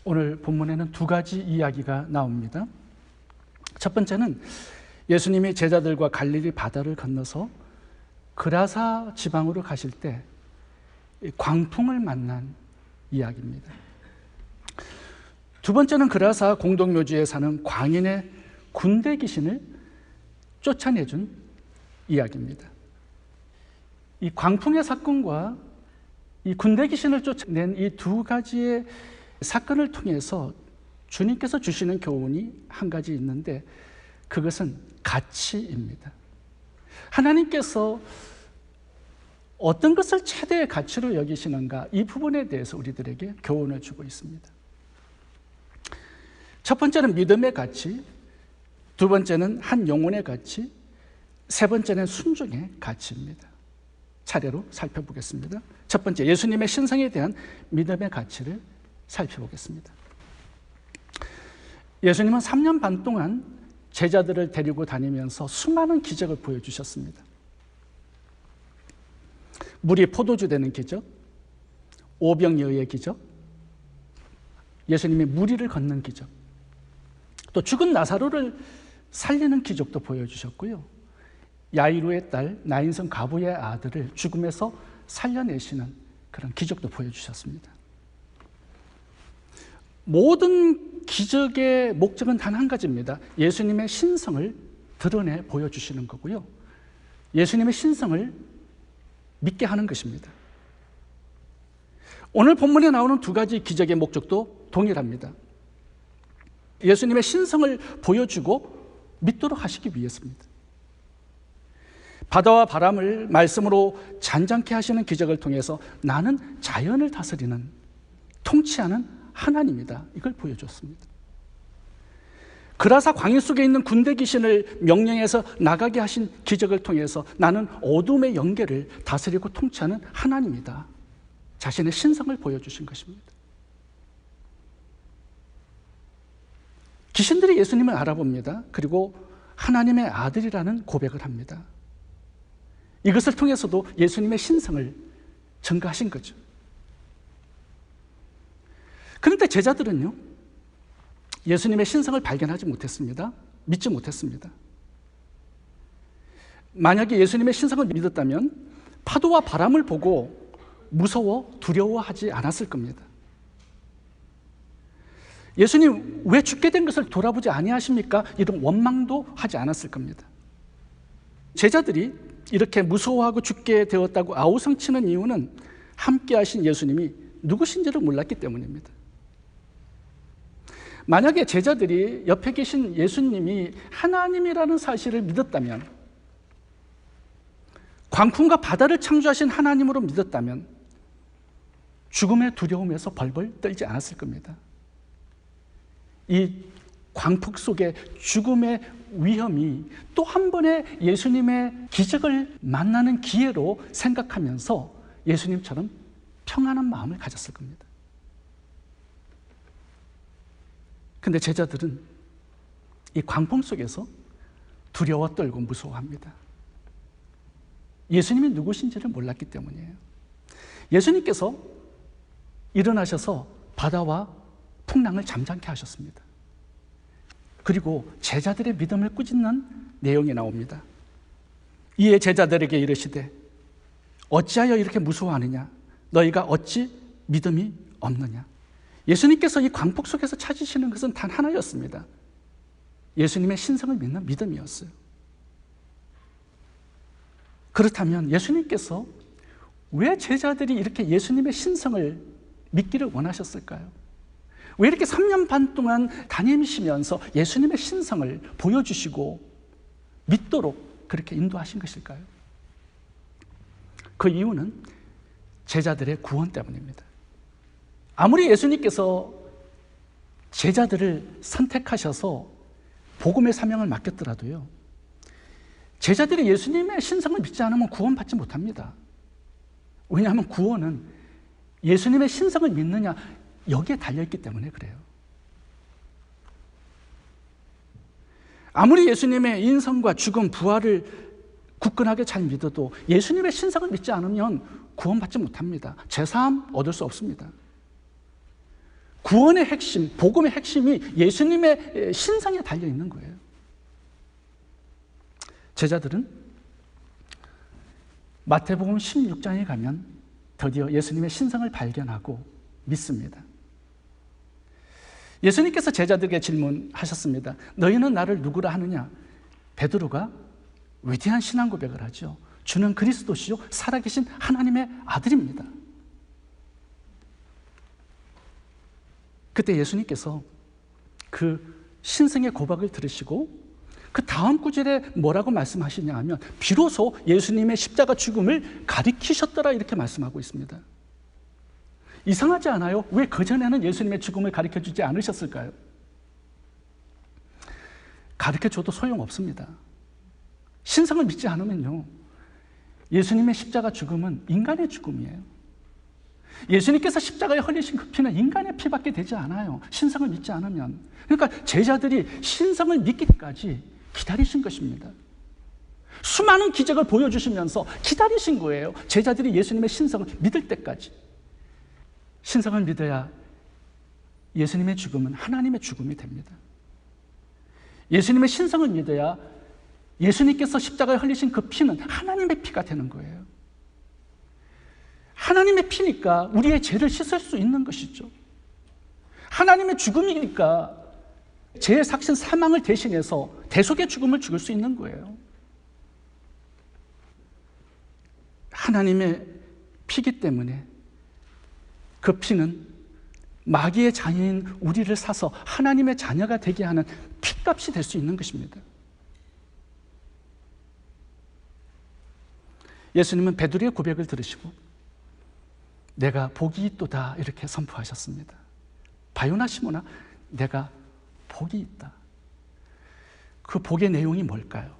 오늘 본문에는 두 가지 이야기가 나옵니다. 첫 번째는 예수님이 제자들과 갈릴리 바다를 건너서 그라사 지방으로 가실 때 광풍을 만난 이야기입니다. 두 번째는 그라사 공동묘지에 사는 광인의 군대 귀신을 쫓아내준 이야기입니다. 이 광풍의 사건과 이 군대 귀신을 쫓아낸 이 두 가지의 사건을 통해서 주님께서 주시는 교훈이 한 가지 있는데, 그것은 가치입니다. 하나님께서 어떤 것을 최대의 가치로 여기시는가, 이 부분에 대해서 우리들에게 교훈을 주고 있습니다. 첫 번째는 믿음의 가치, 두 번째는 한 영혼의 가치, 세 번째는 순종의 가치입니다. 차례로 살펴보겠습니다. 첫 번째, 예수님의 신성에 대한 믿음의 가치를 살펴보겠습니다. 예수님은 3년 반 동안 제자들을 데리고 다니면서 수많은 기적을 보여주셨습니다. 물이 포도주 되는 기적, 오병이어의 기적, 예수님이 무리를 걷는 기적, 또 죽은 나사로를 살리는 기적도 보여주셨고요. 야이로의 딸 나인성 과부의 아들을 죽음에서 살려내시는 그런 기적도 보여주셨습니다. 모든 기적의 목적은 단 한 가지입니다. 예수님의 신성을 드러내 보여주시는 거고요. 예수님의 신성을 믿게 하는 것입니다. 오늘 본문에 나오는 두 가지 기적의 목적도 동일합니다. 예수님의 신성을 보여주고 믿도록 하시기 위해서입니다. 바다와 바람을 말씀으로 잔잔케 하시는 기적을 통해서 나는 자연을 다스리는, 통치하는 하나님이다, 이걸 보여줬습니다. 그라사 광야 속에 있는 군대 귀신을 명령해서 나가게 하신 기적을 통해서 나는 어둠의 영계를 다스리고 통치하는 하나님이다, 자신의 신성을 보여주신 것입니다. 귀신들이 예수님을 알아봅니다. 그리고 하나님의 아들이라는 고백을 합니다. 이것을 통해서도 예수님의 신성을 증거하신 거죠. 그런데 제자들은요, 예수님의 신성을 발견하지 못했습니다. 믿지 못했습니다. 만약에 예수님의 신성을 믿었다면 파도와 바람을 보고 무서워 두려워하지 않았을 겁니다. 예수님 왜 죽게 된 것을 돌아보지 아니하십니까? 이런 원망도 하지 않았을 겁니다. 제자들이 이렇게 무서워하고 죽게 되었다고 아우성치는 이유는 함께 하신 예수님이 누구신지를 몰랐기 때문입니다. 만약에 제자들이 옆에 계신 예수님이 하나님이라는 사실을 믿었다면, 광풍과 바다를 창조하신 하나님으로 믿었다면 죽음의 두려움에서 벌벌 떨지 않았을 겁니다. 이 광풍 속에 죽음의 위험이 또 한 번의 예수님의 기적을 만나는 기회로 생각하면서 예수님처럼 평안한 마음을 가졌을 겁니다. 근데 제자들은 이 광풍 속에서 두려워 떨고 무서워합니다. 예수님이 누구신지를 몰랐기 때문이에요. 예수님께서 일어나셔서 바다와 풍랑을 잠잠케 하셨습니다. 그리고 제자들의 믿음을 꾸짖는 내용이 나옵니다. 이에 제자들에게 이르시되 어찌하여 이렇게 무서워하느냐? 너희가 어찌 믿음이 없느냐? 예수님께서 이 광풍 속에서 찾으시는 것은 단 하나였습니다. 예수님의 신성을 믿는 믿음이었어요. 그렇다면 예수님께서 왜 제자들이 이렇게 예수님의 신성을 믿기를 원하셨을까요? 왜 이렇게 3년 반 동안 다니시면서 예수님의 신성을 보여주시고 믿도록 그렇게 인도하신 것일까요? 그 이유는 제자들의 구원 때문입니다. 아무리 예수님께서 제자들을 선택하셔서 복음의 사명을 맡겼더라도요, 제자들이 예수님의 신성을 믿지 않으면 구원받지 못합니다. 왜냐하면 구원은 예수님의 신성을 믿느냐, 여기에 달려있기 때문에 그래요. 아무리 예수님의 인성과 죽음, 부활을 굳건하게 잘 믿어도 예수님의 신성을 믿지 않으면 구원받지 못합니다. 제사함 얻을 수 없습니다. 구원의 핵심, 복음의 핵심이 예수님의 신상에 달려 있는 거예요. 제자들은 마태복음 16장에 가면 드디어 예수님의 신상을 발견하고 믿습니다. 예수님께서 제자들에게 질문하셨습니다. 너희는 나를 누구라 하느냐? 베드로가 위대한 신앙 고백을 하죠. 주는 그리스도시요 살아계신 하나님의 아들입니다. 그때 예수님께서 그 신성의 고백을 들으시고 그 다음 구절에 뭐라고 말씀하시냐 하면 비로소 예수님의 십자가 죽음을 가리키셨더라 이렇게 말씀하고 있습니다. 이상하지 않아요? 왜 그전에는 예수님의 죽음을 가르쳐주지 않으셨을까요? 가르쳐줘도 소용없습니다. 신성을 믿지 않으면요, 예수님의 십자가 죽음은 인간의 죽음이에요. 예수님께서 십자가에 흘리신 그 피는 인간의 피밖에 되지 않아요. 신성을 믿지 않으면. 그러니까 제자들이 신성을 믿기까지 기다리신 것입니다. 수많은 기적을 보여주시면서 기다리신 거예요. 제자들이 예수님의 신성을 믿을 때까지. 신성을 믿어야 예수님의 죽음은 하나님의 죽음이 됩니다. 예수님의 신성을 믿어야 예수님께서 십자가에 흘리신 그 피는 하나님의 피가 되는 거예요. 하나님의 피니까 우리의 죄를 씻을 수 있는 것이죠. 하나님의 죽음이니까 죄의 삭신 사망을 대신해서 대속의 죽음을 죽을 수 있는 거예요. 하나님의 피기 때문에 그 피는 마귀의 자녀인 우리를 사서 하나님의 자녀가 되게 하는 피값이 될 수 있는 것입니다. 예수님은 베드로의 고백을 들으시고 내가 복이 있도다 이렇게 선포하셨습니다. 바요나 시모나 내가 복이 있다. 그 복의 내용이 뭘까요?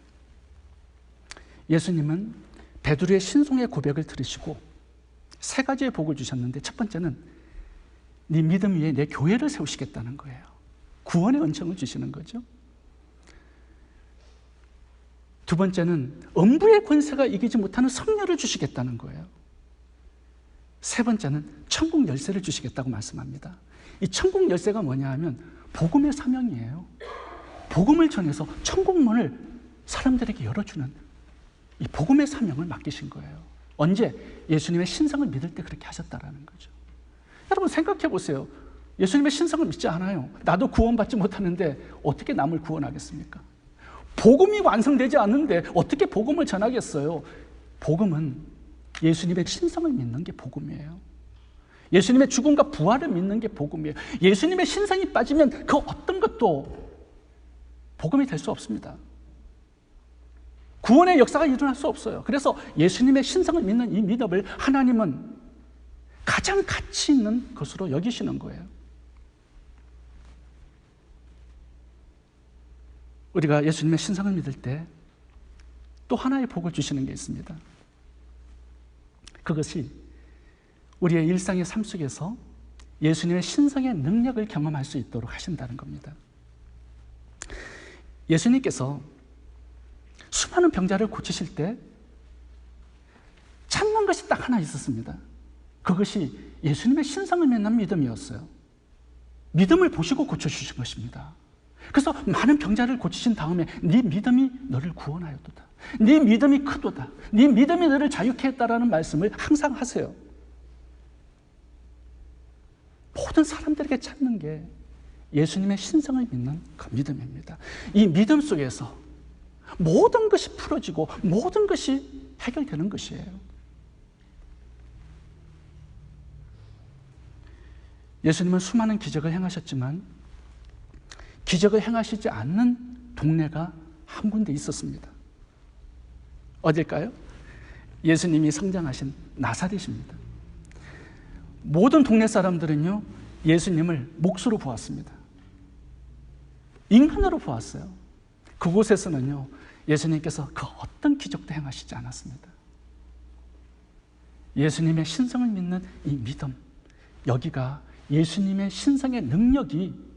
예수님은 베드로의 신성의 고백을 들으시고 세 가지의 복을 주셨는데 첫 번째는 네 믿음 위에 내 교회를 세우시겠다는 거예요. 구원의 은총을 주시는 거죠. 두 번째는 음부의 권세가 이기지 못하는 성령을 주시겠다는 거예요. 세 번째는 천국 열쇠를 주시겠다고 말씀합니다. 이 천국 열쇠가 뭐냐 하면 복음의 사명이에요. 복음을 전해서 천국문을 사람들에게 열어주는 이 복음의 사명을 맡기신 거예요. 언제? 예수님의 신성을 믿을 때 그렇게 하셨다라는 거죠. 여러분 생각해 보세요. 예수님의 신성을 믿지 않아요. 나도 구원받지 못하는데 어떻게 남을 구원하겠습니까? 복음이 완성되지 않는데 어떻게 복음을 전하겠어요? 복음은 예수님의 신성을 믿는 게 복음이에요. 예수님의 죽음과 부활을 믿는 게 복음이에요. 예수님의 신성이 빠지면 그 어떤 것도 복음이 될 수 없습니다. 구원의 역사가 일어날 수 없어요. 그래서 예수님의 신성을 믿는 이 믿음을 하나님은 가장 가치 있는 것으로 여기시는 거예요. 우리가 예수님의 신성을 믿을 때 또 하나의 복을 주시는 게 있습니다. 그것이 우리의 일상의 삶 속에서 예수님의 신성의 능력을 경험할 수 있도록 하신다는 겁니다. 예수님께서 수많은 병자를 고치실 때 찾는 것이 딱 하나 있었습니다. 그것이 예수님의 신성을 믿는 믿음이었어요. 믿음을 보시고 고쳐주신 것입니다. 그래서 많은 병자를 고치신 다음에 네 믿음이 너를 구원하였도다. 네 믿음이 크도다. 네 믿음이 너를 자유케 했다라는 말씀을 항상 하세요. 모든 사람들에게 찾는 게 예수님의 신성을 믿는 그 믿음입니다. 이 믿음 속에서 모든 것이 풀어지고 모든 것이 해결되는 것이에요. 예수님은 수많은 기적을 행하셨지만 기적을 행하시지 않는 동네가 한 군데 있었습니다. 어딜까요? 예수님이 성장하신 나사렛입니다. 모든 동네 사람들은요, 예수님을 몫으로 보았습니다. 인간으로 보았어요. 그곳에서는요, 예수님께서 그 어떤 기적도 행하시지 않았습니다. 예수님의 신성을 믿는 이 믿음, 여기가 예수님의 신성의 능력이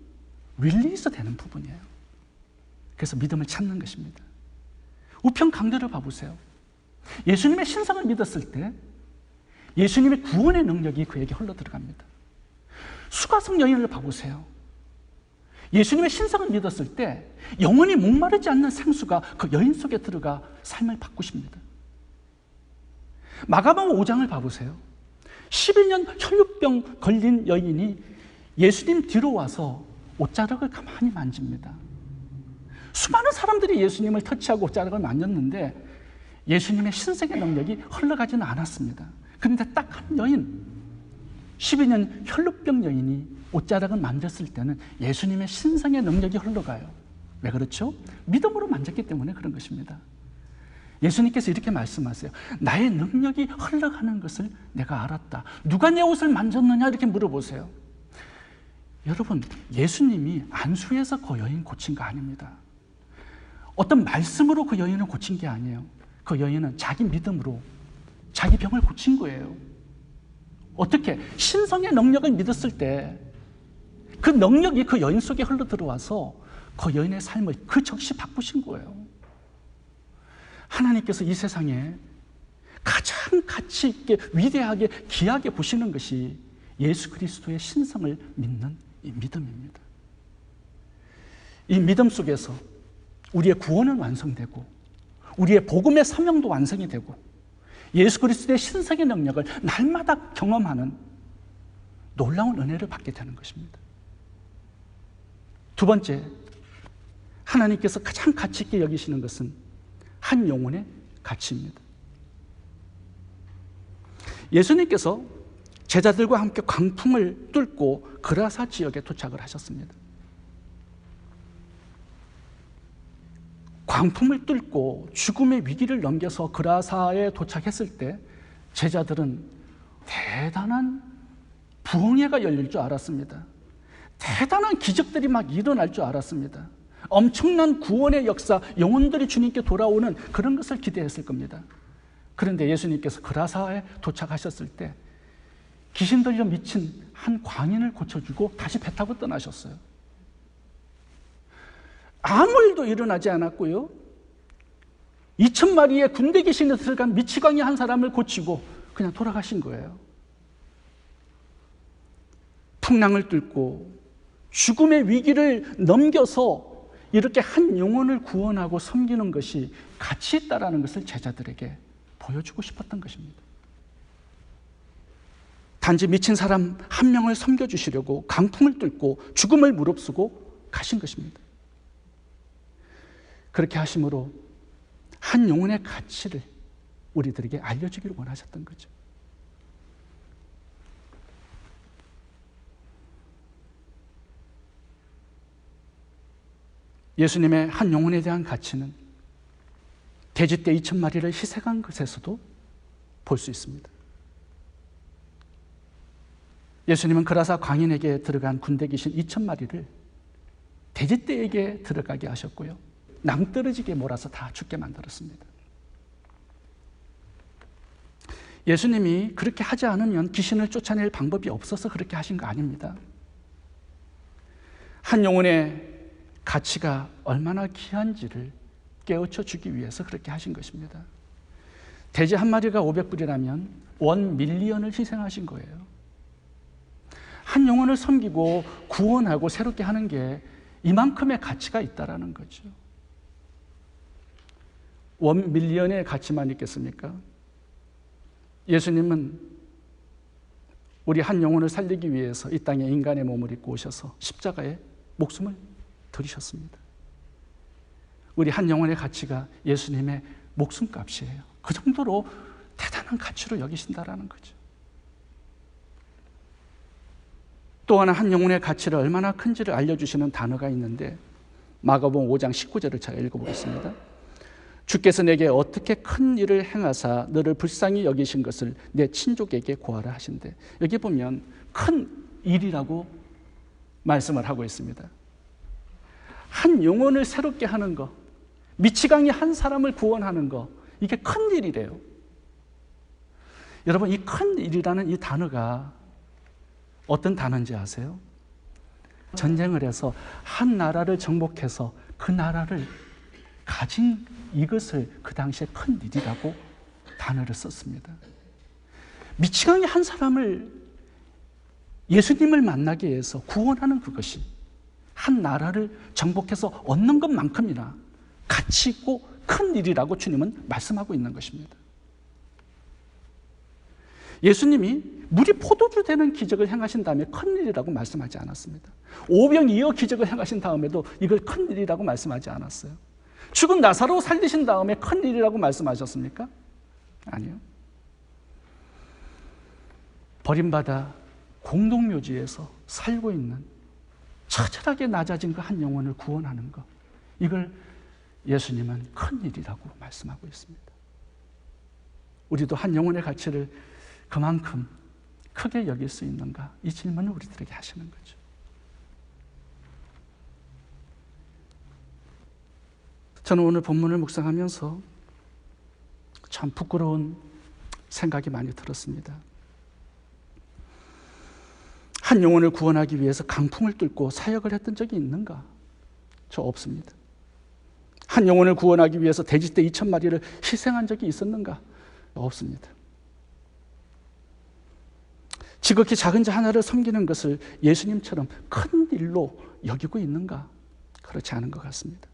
릴리즈 되는 부분이에요. 그래서 믿음을 찾는 것입니다. 우편 강도를 봐보세요. 예수님의 신성을 믿었을 때 예수님의 구원의 능력이 그에게 흘러 들어갑니다. 수가성 여인을 봐보세요. 예수님의 신성을 믿었을 때 영원히 목마르지 않는 생수가 그 여인 속에 들어가 삶을 바꾸십니다. 마가복음 5장을 봐보세요. 12년 혈루병 걸린 여인이 예수님 뒤로 와서 옷자락을 가만히 만집니다. 수많은 사람들이 예수님을 터치하고 옷자락을 만졌는데 예수님의 신성의 능력이 흘러가지는 않았습니다. 그런데 딱 한 여인, 12년 혈루병 여인이 옷자락을 만졌을 때는 예수님의 신성의 능력이 흘러가요. 왜 그렇죠? 믿음으로 만졌기 때문에 그런 것입니다. 예수님께서 이렇게 말씀하세요. 나의 능력이 흘러가는 것을 내가 알았다. 누가 내 옷을 만졌느냐 이렇게 물어보세요. 여러분, 예수님이 안수해서 그 여인 고친 거 아닙니다. 어떤 말씀으로 그 여인을 고친 게 아니에요. 그 여인은 자기 믿음으로 자기 병을 고친 거예요. 어떻게? 신성의 능력을 믿었을 때 그 능력이 그 여인 속에 흘러 들어와서 그 여인의 삶을 그 즉시 바꾸신 거예요. 하나님께서 이 세상에 가장 가치 있게 위대하게 귀하게 보시는 것이 예수 그리스도의 신성을 믿는 이 믿음입니다. 이 믿음 속에서 우리의 구원은 완성되고 우리의 복음의 사명도 완성이 되고 예수 그리스도의 신성의 능력을 날마다 경험하는 놀라운 은혜를 받게 되는 것입니다. 두 번째, 하나님께서 가장 가치 있게 여기시는 것은 한 영혼의 가치입니다. 예수님께서 제자들과 함께 광풍을 뚫고 그라사 지역에 도착을 하셨습니다. 광풍을 뚫고 죽음의 위기를 넘겨서 그라사에 도착했을 때 제자들은 대단한 부흥회가 열릴 줄 알았습니다. 대단한 기적들이 막 일어날 줄 알았습니다. 엄청난 구원의 역사, 영혼들이 주님께 돌아오는 그런 것을 기대했을 겁니다. 그런데 예수님께서 그라사에 도착하셨을 때 귀신 들려 미친 한 광인을 고쳐주고 다시 배 타고 떠나셨어요. 아무 일도 일어나지 않았고요. 2,000마리의 군대 귀신에 들어간 미치광이 한 사람을 고치고 그냥 돌아가신 거예요. 풍랑을 뚫고 죽음의 위기를 넘겨서 이렇게 한 영혼을 구원하고 섬기는 것이 가치 있다라는 것을 제자들에게 보여주고 싶었던 것입니다. 단지 미친 사람 한 명을 섬겨주시려고 강풍을 뚫고 죽음을 무릅쓰고 가신 것입니다. 그렇게 하심으로 한 영혼의 가치를 우리들에게 알려주기를 원하셨던 거죠. 예수님의 한 영혼에 대한 가치는 돼지떼 2,000마리를 희생한 것에서도 볼 수 있습니다. 예수님은 그라사 광인에게 들어간 군대 귀신 2,000마리를 돼지떼에게 들어가게 하셨고요. 낭떠러지게 몰아서 다 죽게 만들었습니다. 예수님이 그렇게 하지 않으면 귀신을 쫓아낼 방법이 없어서 그렇게 하신 거 아닙니다. 한 영혼의 가치가 얼마나 귀한지를 깨우쳐 주기 위해서 그렇게 하신 것입니다. 돼지 한 마리가 500불이라면 1밀리언을 희생하신 거예요. 한 영혼을 섬기고 구원하고 새롭게 하는 게 이만큼의 가치가 있다라는 거죠. 1밀리언의 가치만 있겠습니까? 예수님은 우리 한 영혼을 살리기 위해서 이 땅에 인간의 몸을 입고 오셔서 십자가에 목숨을 들이셨습니다. 우리 한 영혼의 가치가 예수님의 목숨값이에요. 그 정도로 대단한 가치로 여기신다라는 거죠. 또 하나 한 영혼의 가치를 얼마나 큰지를 알려주시는 단어가 있는데 마가복음 5장 19절을 제가 읽어보겠습니다. 주께서 내게 어떻게 큰 일을 행하사 너를 불쌍히 여기신 것을 내 친족에게 고하라 하신대. 여기 보면 큰 일이라고 말씀을 하고 있습니다. 한 영혼을 새롭게 하는 거, 미치광이 한 사람을 구원하는 거, 이게 큰 일이래요. 여러분, 이 큰 일이라는 이 단어가 어떤 단어인지 아세요? 전쟁을 해서 한 나라를 정복해서 그 나라를 가진 이것을 그 당시에 큰 일이라고 단어를 썼습니다. 미치광이 한 사람을 예수님을 만나기 위해서 구원하는 그것이 한 나라를 정복해서 얻는 것만큼이나 가치 있고 큰 일이라고 주님은 말씀하고 있는 것입니다. 예수님이 물이 포도주 되는 기적을 행하신 다음에 큰 일이라고 말씀하지 않았습니다. 오병이어 기적을 행하신 다음에도 이걸 큰 일이라고 말씀하지 않았어요. 죽은 나사로 살리신 다음에 큰 일이라고 말씀하셨습니까? 아니요. 버림받아 공동묘지에서 살고 있는 처절하게 낮아진 그 한 영혼을 구원하는 것, 이걸 예수님은 큰 일이라고 말씀하고 있습니다. 우리도 한 영혼의 가치를 그만큼 크게 여길 수 있는가? 이 질문을 우리들에게 하시는 거죠. 저는 오늘 본문을 묵상하면서 참 부끄러운 생각이 많이 들었습니다. 한 영혼을 구원하기 위해서 강풍을 뚫고 사역을 했던 적이 있는가? 저 없습니다. 한 영혼을 구원하기 위해서 돼지떼 2,000마리를 희생한 적이 있었는가? 없습니다. 지극히 작은 자 하나를 섬기는 것을 예수님처럼 큰 일로 여기고 있는가? 그렇지 않은 것 같습니다.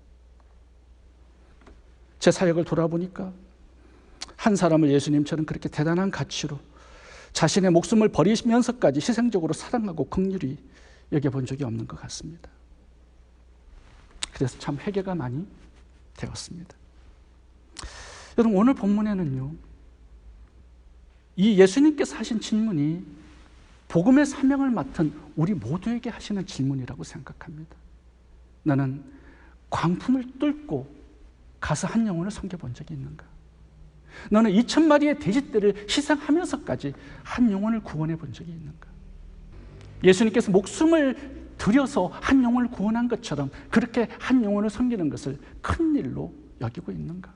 제 사역을 돌아보니까 한 사람을 예수님처럼 그렇게 대단한 가치로 자신의 목숨을 버리면서까지 희생적으로 사랑하고 긍휼히 여겨본 적이 없는 것 같습니다. 그래서 참 회개가 많이 되었습니다. 여러분, 오늘 본문에는요, 이 예수님께서 하신 질문이 복음의 사명을 맡은 우리 모두에게 하시는 질문이라고 생각합니다. 나는 광풍을 뚫고 가서 한 영혼을 섬겨본 적이 있는가? 너는 2,000마리의 돼지떼를 희생하면서까지 한 영혼을 구원해 본 적이 있는가? 예수님께서 목숨을 들여서 한 영혼을 구원한 것처럼 그렇게 한 영혼을 섬기는 것을 큰 일로 여기고 있는가?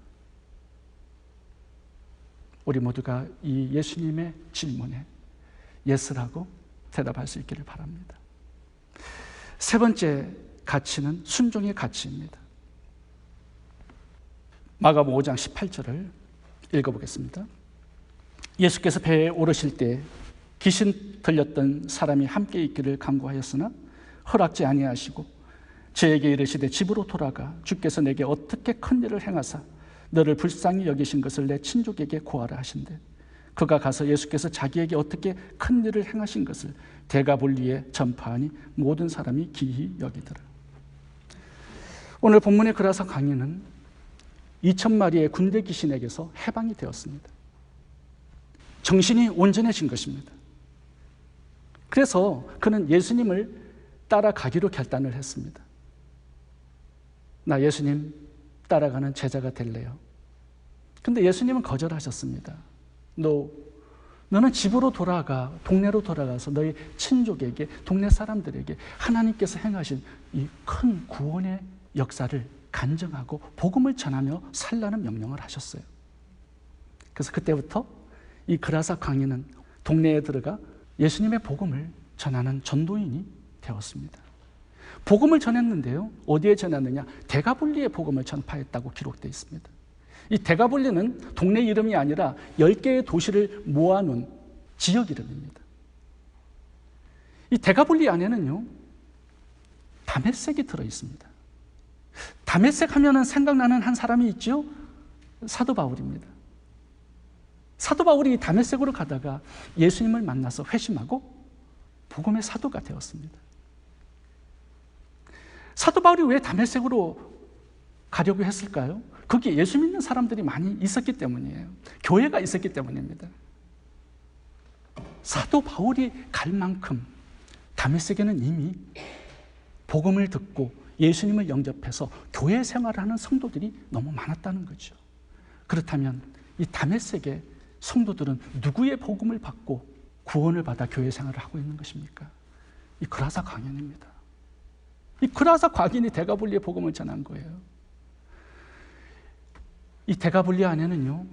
우리 모두가 이 예수님의 질문에 예스라고 대답할 수 있기를 바랍니다. 세 번째 가치는 순종의 가치입니다. 마가복음 5장 18절을 읽어보겠습니다. 예수께서 배에 오르실 때 귀신 들렸던 사람이 함께 있기를 간구하였으나 허락지 아니하시고 저에게 이르시되 집으로 돌아가 주께서 내게 어떻게 큰 일을 행하사 너를 불쌍히 여기신 것을 내 친족에게 고하라 하신대. 그가 가서 예수께서 자기에게 어떻게 큰 일을 행하신 것을 데가볼리에 전파하니 모든 사람이 기히 여기더라. 오늘 본문의 그라사 강인은 2,000마리의 군대 귀신에게서 해방이 되었습니다. 정신이 온전해진 것입니다. 그래서 그는 예수님을 따라가기로 결단을 했습니다. 나 예수님 따라가는 제자가 될래요. 근데 예수님은 거절하셨습니다. 너는 집으로 돌아가, 동네로 돌아가서 너희 친족에게, 동네 사람들에게 하나님께서 행하신 이 큰 구원의 역사를 간증하고 복음을 전하며 살라는 명령을 하셨어요. 그래서 그때부터 이 그라사 광인은 동네에 들어가 예수님의 복음을 전하는 전도인이 되었습니다. 복음을 전했는데요, 어디에 전했느냐? 데가볼리의 복음을 전파했다고 기록되어 있습니다. 이 데가볼리는 동네 이름이 아니라 10개의 도시를 모아놓은 지역 이름입니다. 이 데가볼리 안에는요, 다메섹이 들어있습니다. 다메섹 하면은 생각나는 한 사람이 있죠? 사도 바울입니다. 사도 바울이 다메섹으로 가다가 예수님을 만나서 회심하고 복음의 사도가 되었습니다. 사도 바울이 왜 다메섹으로 가려고 했을까요? 거기에 예수 믿는 사람들이 많이 있었기 때문이에요. 교회가 있었기 때문입니다. 사도 바울이 갈 만큼 다메섹에는 이미 복음을 듣고 예수님을 영접해서 교회 생활을 하는 성도들이 너무 많았다는 거죠. 그렇다면 이 다메섹의 성도들은 누구의 복음을 받고 구원을 받아 교회 생활을 하고 있는 것입니까? 이 그라사 광인입니다. 이 그라사 광인이 데가볼리의 복음을 전한 거예요. 이 데가볼리 안에는요,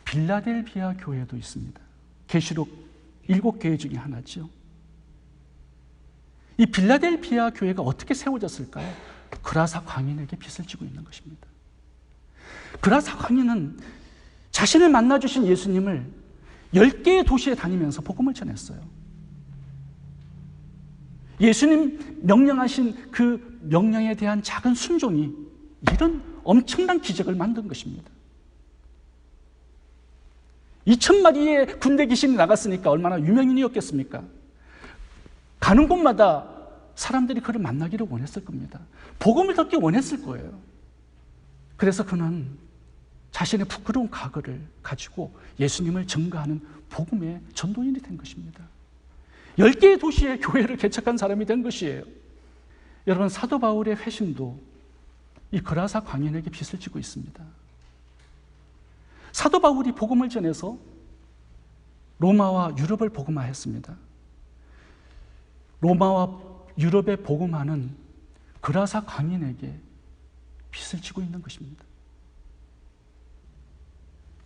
빌라델비아 교회도 있습니다. 계시록 7교회 중에 하나죠. 이 빌라델비아 교회가 어떻게 세워졌을까요? 그라사 광인에게 빚을 지고 있는 것입니다. 그라사 광인은 자신을 만나주신 예수님을 10개의 도시에 다니면서 복음을 전했어요. 예수님 명령하신 그 명령에 대한 작은 순종이 이런 엄청난 기적을 만든 것입니다. 2,000마리의 군대 귀신이 나갔으니까 얼마나 유명인이었겠습니까? 가는 곳마다 사람들이 그를 만나기를 원했을 겁니다. 복음을 듣기 원했을 거예요. 그래서 그는 자신의 부끄러운 과거를 가지고 예수님을 증거하는 복음의 전도인이 된 것입니다. 10개의 도시에 교회를 개척한 사람이 된 것이에요. 여러분, 사도 바울의 회심도 이 거라사 광인에게 빚을 지고 있습니다. 사도 바울이 복음을 전해서 로마와 유럽을 복음화했습니다. 로마와 유럽의 복음화는 거라사 광인에게 빚을 지고 있는 것입니다.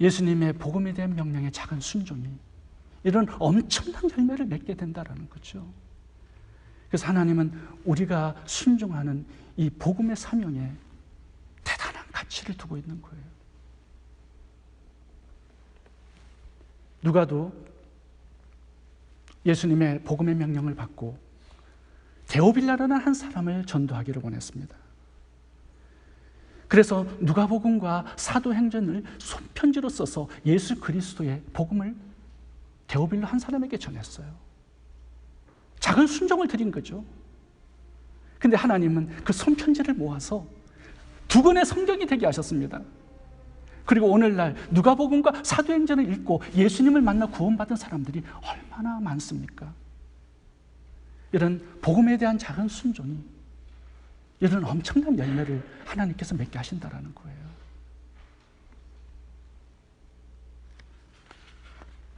예수님의 복음에 대한 명령의 작은 순종이 이런 엄청난 열매를 맺게 된다는 거죠. 그래서 하나님은 우리가 순종하는 이 복음의 사명에 대단한 가치를 두고 있는 거예요. 누가도 예수님의 복음의 명령을 받고 데오빌라라는 한 사람을 전도하기를 원했습니다. 그래서 누가복음과 사도행전을 손편지로 써서 예수 그리스도의 복음을 데오빌라 한 사람에게 전했어요. 작은 순종을 드린 거죠. 근데 하나님은 그 손편지를 모아서 2권의 성경이 되게 하셨습니다. 그리고 오늘날 누가복음과 사도행전을 읽고 예수님을 만나 구원받은 사람들이 얼마나 많습니까? 이런 복음에 대한 작은 순종이 이런 엄청난 열매를 하나님께서 맺게 하신다는 거예요.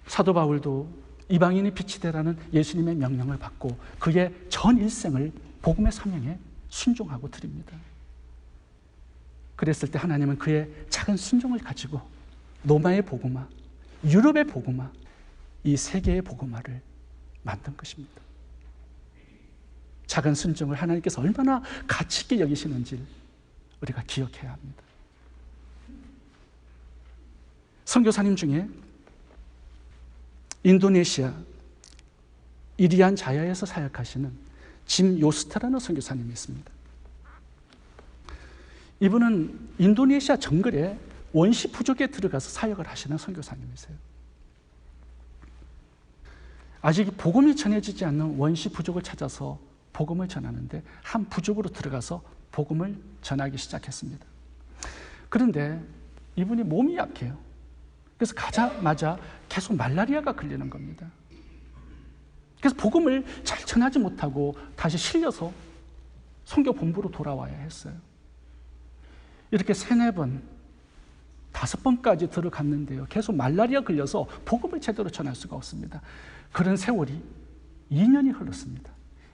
사도 바울도 이방인이 빛이 되라는 예수님의 명령을 받고 그의 전 일생을 복음의 사명에 순종하고 드립니다. 그랬을 때 하나님은 그의 작은 순종을 가지고 로마의 복음화, 유럽의 복음화, 이 세계의 복음화를 만든 것입니다. 작은 순종을 하나님께서 얼마나 가치 있게 여기시는지 우리가 기억해야 합니다. 선교사님 중에 인도네시아 이리안 자야에서 사역하시는 짐 요스타라는 선교사님이 있습니다. 이분은 인도네시아 정글에 원시 부족에 들어가서 사역을 하시는 선교사님이세요. 아직 복음이 전해지지 않는 원시 부족을 찾아서 복음을 전하는데 한 부족으로 들어가서 복음을 전하기 시작했습니다. 그런데 이분이 몸이 약해요. 그래서 가자마자 계속 말라리아가 걸리는 겁니다. 그래서 복음을 잘 전하지 못하고 다시 실려서 선교 본부로 돌아와야 했어요. 이렇게 3-4번, 5번까지 들어갔는데요. 계속 말라리아 걸려서 복음을 제대로 전할 수가 없습니다. 그런 세월이 2년이 흘렀습니다.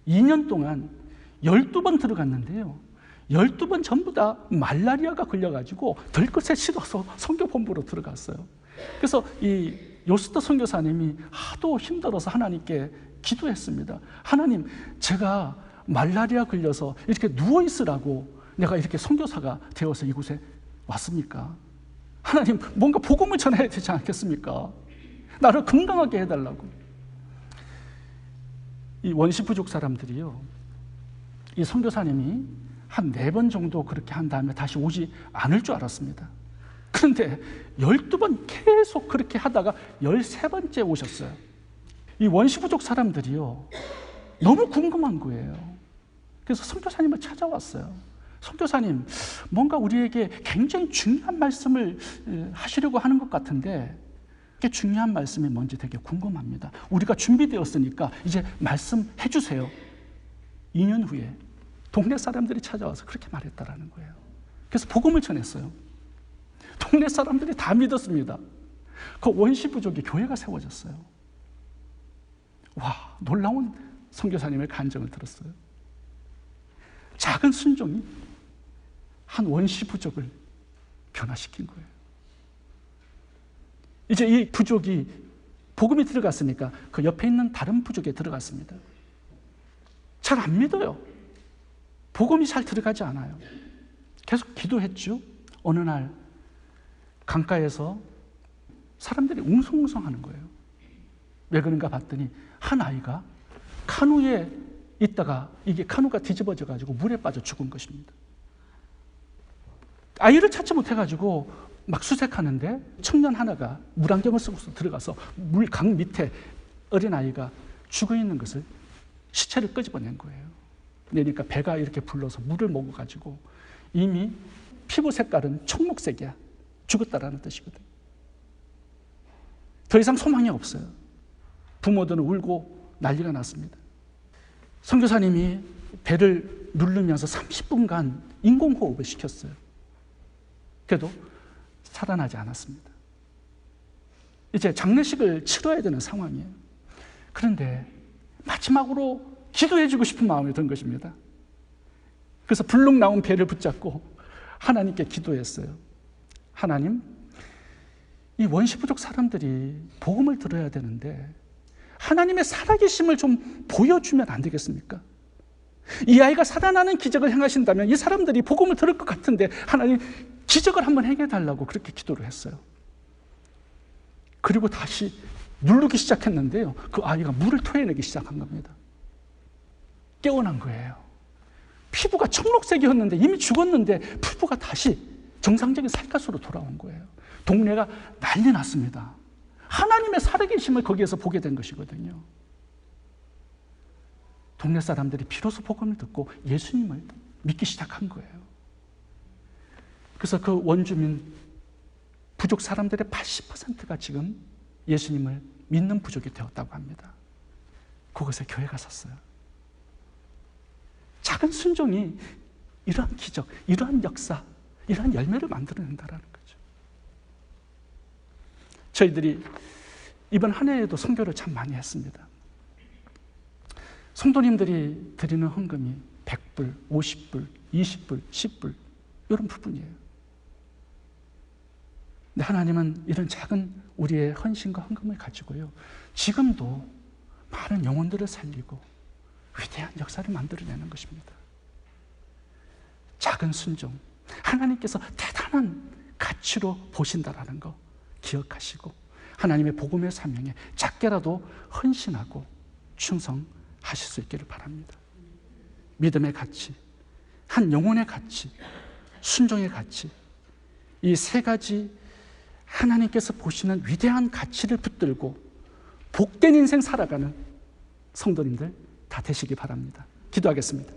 2년 동안 12번 들어갔는데요. 12번 전부 다 말라리아가 걸려가지고 들것에 실어서 선교 본부로 들어갔어요. 그래서 이 요스터 선교사님이 하도 힘들어서 하나님께 기도했습니다. 하나님, 제가 말라리아 걸려서 이렇게 누워있으라고 내가 이렇게 선교사가 되어서 이곳에 왔습니까? 하나님, 뭔가 복음을 전해야 되지 않겠습니까? 나를 건강하게 해달라고. 이 원시 부족 사람들이요, 이 선교사님이 한 4번 정도 그렇게 한 다음에 다시 오지 않을 줄 알았습니다. 그런데 12번 계속 그렇게 하다가 13번째 오셨어요. 이 원시 부족 사람들이요, 너무 궁금한 거예요. 그래서 선교사님을 찾아왔어요. 선교사님, 뭔가 우리에게 굉장히 중요한 말씀을 하시려고 하는 것 같은데 그게 중요한 말씀이 뭔지 되게 궁금합니다. 우리가 준비되었으니까 이제 말씀해 주세요. 2년 후에 동네 사람들이 찾아와서 그렇게 말했다라는 거예요. 그래서 복음을 전했어요. 동네 사람들이 다 믿었습니다. 그 원시 부족의 교회가 세워졌어요. 와, 놀라운 선교사님의 간증을 들었어요. 작은 순종이 한 원시 부족을 변화시킨 거예요. 이제 이 부족이 복음이 들어갔으니까 그 옆에 있는 다른 부족에 들어갔습니다. 잘 안 믿어요. 복음이 잘 들어가지 않아요. 계속 기도했죠. 어느 날 강가에서 사람들이 웅성웅성하는 거예요. 왜 그런가 봤더니 한 아이가 카누에 있다가 이게 카누가 뒤집어져 가지고 물에 빠져 죽은 것입니다. 아이를 찾지 못해가지고 막 수색하는데 청년 하나가 물안경을 쓰고 들어가서 물강 밑에 어린아이가 죽어 있는 것을 시체를 끄집어낸 거예요. 그러니까 배가 이렇게 불러서 물을 먹어가지고 이미 피부 색깔은 청록색이야. 죽었다라는 뜻이거든요. 더 이상 소망이 없어요. 부모들은 울고 난리가 났습니다. 선교사님이 배를 누르면서 30분간 인공호흡을 시켰어요. 그래도 살아나지 않았습니다. 이제 장례식을 치러야 되는 상황이에요. 그런데 마지막으로 기도해주고 싶은 마음이 든 것입니다. 그래서 불룩 나온 배를 붙잡고 하나님께 기도했어요. 하나님, 이 원시부족 사람들이 복음을 들어야 되는데 하나님의 살아계심을 좀 보여주면 안 되겠습니까? 이 아이가 살아나는 기적을 행하신다면 이 사람들이 복음을 들을 것 같은데 하나님 기적을 한번 행해달라고 그렇게 기도를 했어요. 그리고 다시 누르기 시작했는데요. 그 아이가 물을 토해내기 시작한 겁니다. 깨어난 거예요. 피부가 청록색이었는데 이미 죽었는데 피부가 다시 정상적인 살갗으로 돌아온 거예요. 동네가 난리 났습니다. 하나님의 살아계심을 거기에서 보게 된 것이거든요. 동네 사람들이 비로소 복음을 듣고 예수님을 믿기 시작한 거예요. 그래서 그 원주민 부족 사람들의 80%가 지금 예수님을 믿는 부족이 되었다고 합니다. 그곳에 교회가 섰어요. 작은 순종이 이러한 기적, 이러한 역사, 이러한 열매를 만들어낸다는 거죠. 저희들이 이번 한 해에도 선교를 참 많이 했습니다. 성도님들이 드리는 헌금이 100불, 50불, 20불, 10불 이런 부분이에요. 근데 하나님은 이런 작은 우리의 헌신과 헌금을 가지고요, 지금도 많은 영혼들을 살리고 위대한 역사를 만들어내는 것입니다. 작은 순종, 하나님께서 대단한 가치로 보신다라는 거 기억하시고 하나님의 복음의 사명에 작게라도 헌신하고 충성하실 수 있기를 바랍니다. 믿음의 가치, 한 영혼의 가치, 순종의 가치, 이 세 가지 하나님께서 보시는 위대한 가치를 붙들고 복된 인생 살아가는 성도님들 다 되시기 바랍니다. 기도하겠습니다.